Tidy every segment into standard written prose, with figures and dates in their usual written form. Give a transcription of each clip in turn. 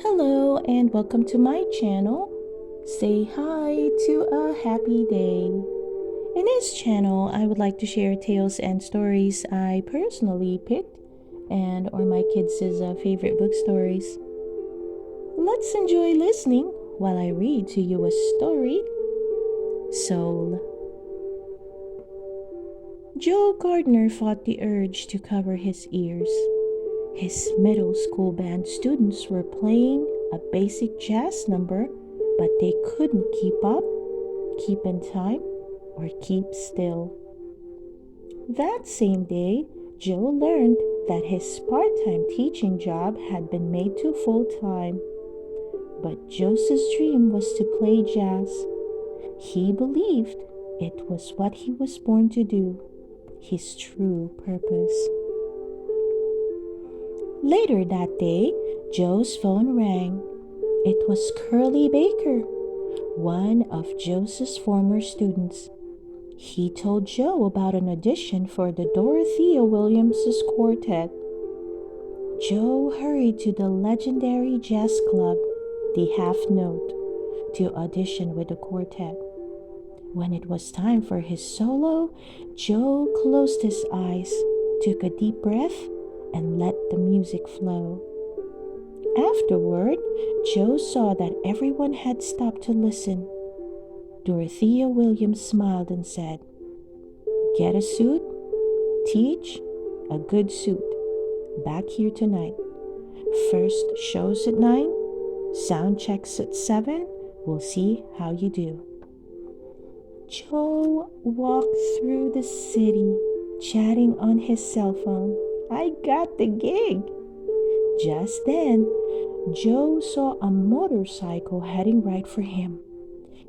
Hello and welcome to my channel. Say hi to a happy day. In this channel, I would like to share tales and stories I personally picked and or my kids' favorite book stories. Let's enjoy listening while I read to you a story. Soul. Joe Gardner fought the urge to cover his ears. His middle school band students were playing a basic jazz number, but they couldn't keep up, keep in time, or keep still. That same day, Joe learned that his part-time teaching job had been made to full-time. But Joe's dream was to play jazz. He believed it was what he was born to do, his true purpose. Later that day, Joe's phone rang. It was Curly Baker, one of Joe's former students. He told Joe about an audition for the Dorothea Williams' quartet. Joe hurried to the legendary jazz club, the Half Note, to audition with the quartet. When it was time for his solo, Joe closed his eyes, took a deep breath, and let the music flow. Afterward, Joe saw that everyone had stopped to listen. Dorothea Williams smiled and said, "Get a suit, teach, a good suit. Back here tonight. First shows at 9, sound checks at 7. We'll see how you do." Joe walked through the city, chatting on his cell phone. "I got the gig." Just then, Joe saw a motorcycle heading right for him.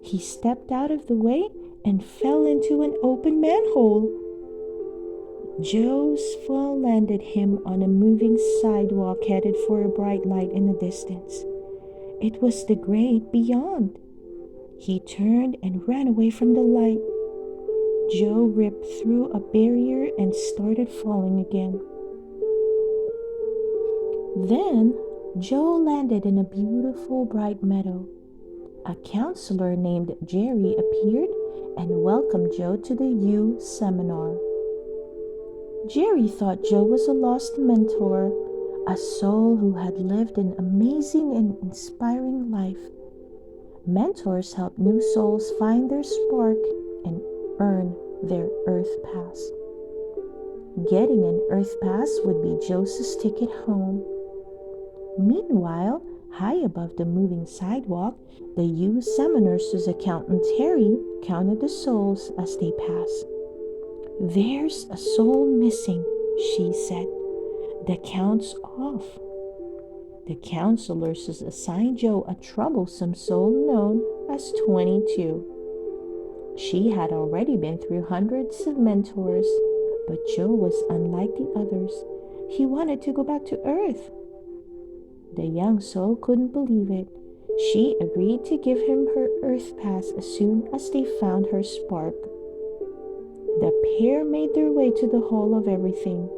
He stepped out of the way and fell into an open manhole. Joe's fall landed him on a moving sidewalk headed for a bright light in the distance. It was the great beyond. He turned and ran away from the light. Joe ripped through a barrier and started falling again. Then, Joe landed in a beautiful bright meadow. A counselor named Jerry appeared and welcomed Joe to the U seminar. Jerry thought Joe was a lost mentor, a soul who had lived an amazing and inspiring life. Mentors help new souls find their spark and earn their Earth Pass. Getting an Earth Pass would be Joe's ticket home. Meanwhile, high above the moving sidewalk, the U seminar's accountant Terry counted the souls as they passed. "There's a soul missing," she said. "The count's off." The counselors assigned Joe a troublesome soul known as 22. She had already been through hundreds of mentors, but Joe was unlike the others. He wanted to go back to Earth. The young soul couldn't believe it. She agreed to give him her Earth Pass as soon as they found her spark. The pair made their way to the Hall of Everything,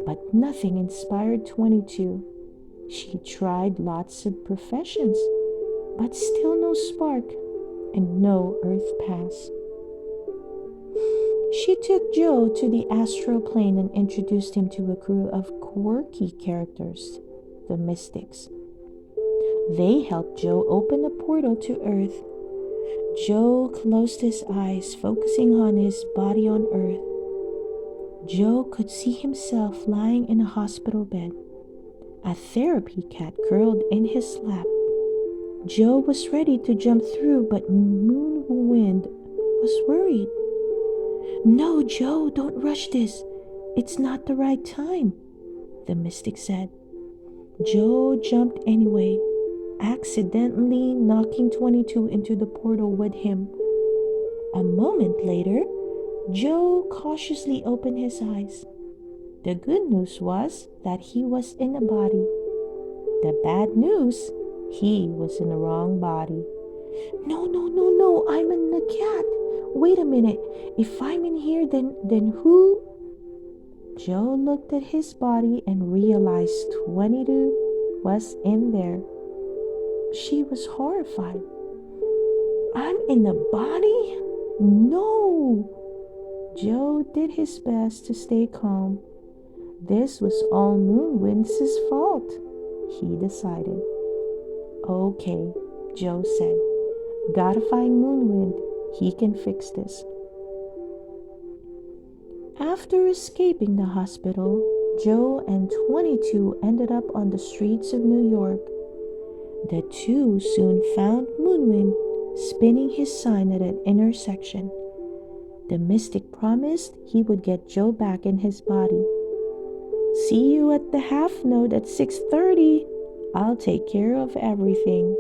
but nothing inspired 22. She tried lots of professions, but still no spark and no Earth Pass. She took Joe to the astral plane and introduced him to a crew of quirky characters, the Mystics. They helped Joe open a portal to Earth. Joe closed his eyes, focusing on his body on Earth. Joe could see himself lying in a hospital bed, a therapy cat curled in his lap. Joe was ready to jump through, but Moonwind was worried. "No, Joe, don't rush this. It's not the right time," the mystic said. Joe jumped anyway, accidentally knocking 22 into the portal with him. A moment later, Joe cautiously opened his eyes. The good news was that he was in a body. The bad news, he was in the wrong body. "No, no, no, no, I'm in the cat. Wait a minute. If I'm in here, then who?" Joe looked at his body and realized 22 was in there. She was horrified. I'm in a body? No! Joe did his best to stay calm. This was all Moonwind's fault, he decided. Okay, Joe said. Gotta find Moonwind. He can fix this. After escaping the hospital, Joe and 22 ended up on the streets of New York. The two soon found Moonwind spinning his sign at an intersection. The mystic promised he would get Joe back in his body. See you at the half note at 6:30. I'll take care of everything,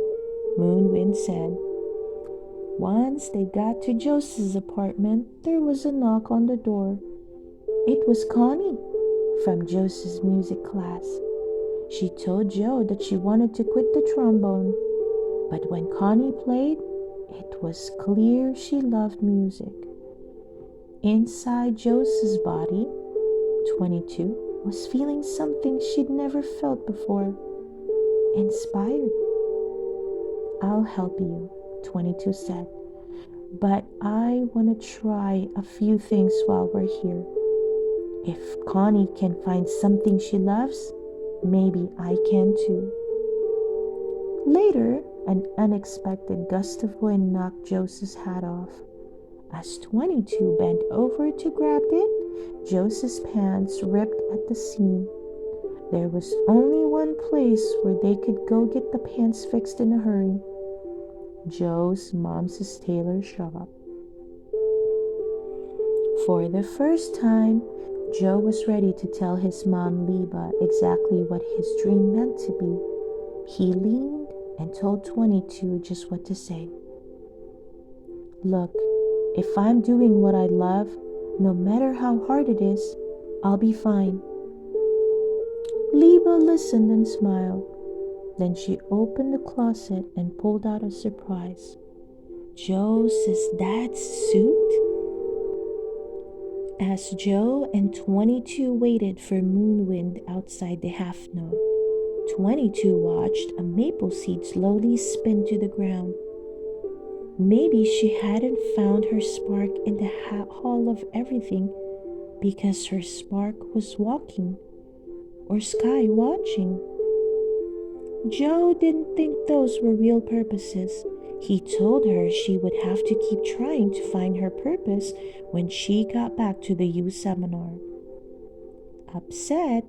Moonwind said. Once they got to Joe's apartment, there was a knock on the door. It was Connie from Joe's music class. She told Joe that she wanted to quit the trombone, but when Connie played, it was clear she loved music. Inside Joe's body, 22 was feeling something she'd never felt before. Inspired. I'll help you, 22 said, but I want to try a few things while we're here. If Connie can find something she loves, maybe I can too. Later, an unexpected gust of wind knocked Joe's hat off. As 22 bent over to grab it, Joe's pants ripped at the seam. There was only one place where they could go get the pants fixed in a hurry. Joe's mom's tailor shop. For the first time, Joe was ready to tell his mom, Liba, exactly what his dream meant to be. He leaned and told 22 just what to say. Look, if I'm doing what I love, no matter how hard it is, I'll be fine. Liba listened and smiled. Then she opened the closet and pulled out a surprise. Joe's dad's suit? As Joe and 22 waited for Moonwind outside the half note, 22 watched a maple seed slowly spin to the ground. Maybe she hadn't found her spark in the hall of everything because her spark was walking or sky watching. Joe didn't think those were real purposes. He told her she would have to keep trying to find her purpose when she got back to the U seminar. Upset,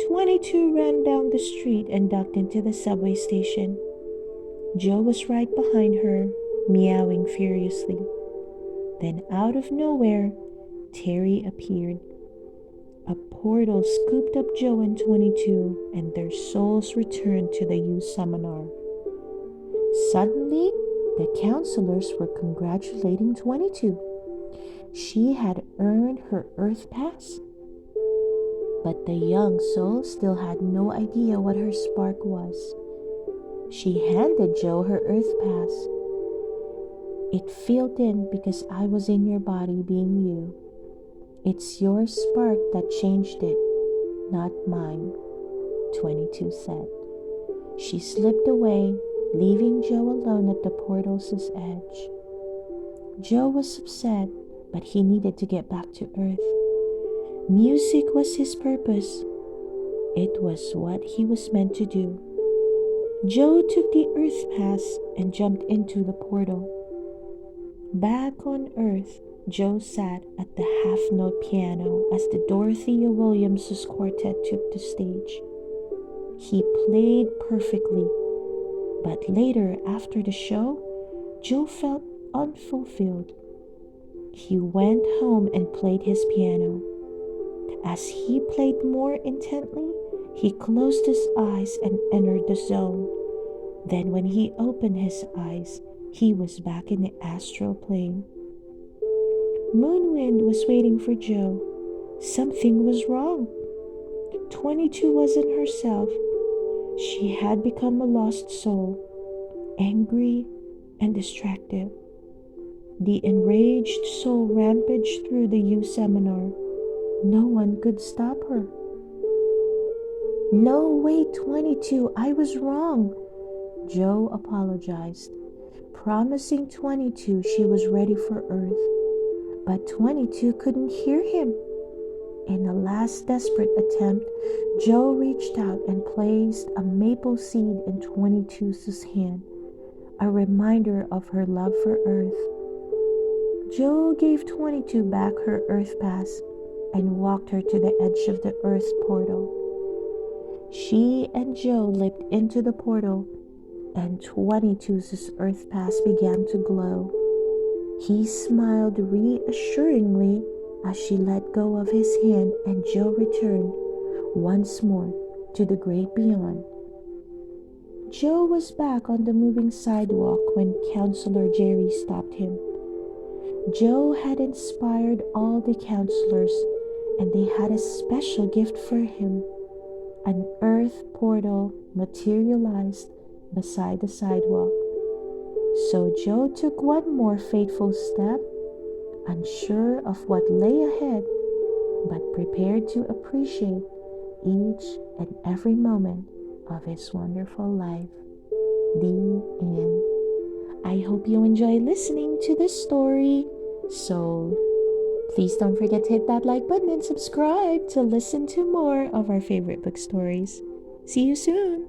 22 ran down the street and ducked into the subway station. Joe was right behind her, meowing furiously. Then out of nowhere, Terry appeared. A portal scooped up Joe and 22, and their souls returned to the U seminar. Suddenly, the counselors were congratulating 22. She had earned her Earth Pass. But the young soul still had no idea what her spark was. She handed Joe her Earth Pass. It filled in because I was in your body being you. It's your spark that changed it, not mine, 22 said. She slipped away, leaving Joe alone at the portal's edge. Joe was upset, but he needed to get back to Earth. Music was his purpose. It was what he was meant to do. Joe took the Earth Pass and jumped into the portal. Back on Earth, Joe sat at the half-note piano as the Dorothea Williams' quartet took the stage. He played perfectly, but later after the show, Joe felt unfulfilled. He went home and played his piano. As he played more intently, he closed his eyes and entered the zone. Then when he opened his eyes, he was back in the astral plane. Moonwind was waiting for Joe. Something was wrong. 22 wasn't herself. She had become a lost soul, angry and distracted. The enraged soul rampaged through the U seminar. No one could stop her. No, wait, 22, I was wrong. Joe apologized, promising 22 she was ready for Earth, but 22 couldn't hear him. In a last desperate attempt, Joe reached out and placed a maple seed in 22's hand, a reminder of her love for Earth. Joe gave 22 back her Earth pass and walked her to the edge of the Earth portal. She and Joe leaped into the portal, and 22's Earth pass began to glow. He smiled reassuringly as she let go of his hand, and Joe returned once more to the great beyond. Joe was back on the moving sidewalk when Counselor Jerry stopped him. Joe had inspired all the counselors, and they had a special gift for him. An Earth portal materialized beside the sidewalk. So Joe took one more fateful step, unsure of what lay ahead, but prepared to appreciate each and every moment of his wonderful life. The end. I hope you enjoy listening to this story. So please don't forget to hit that like button and subscribe to listen to more of our favorite book stories. See you soon.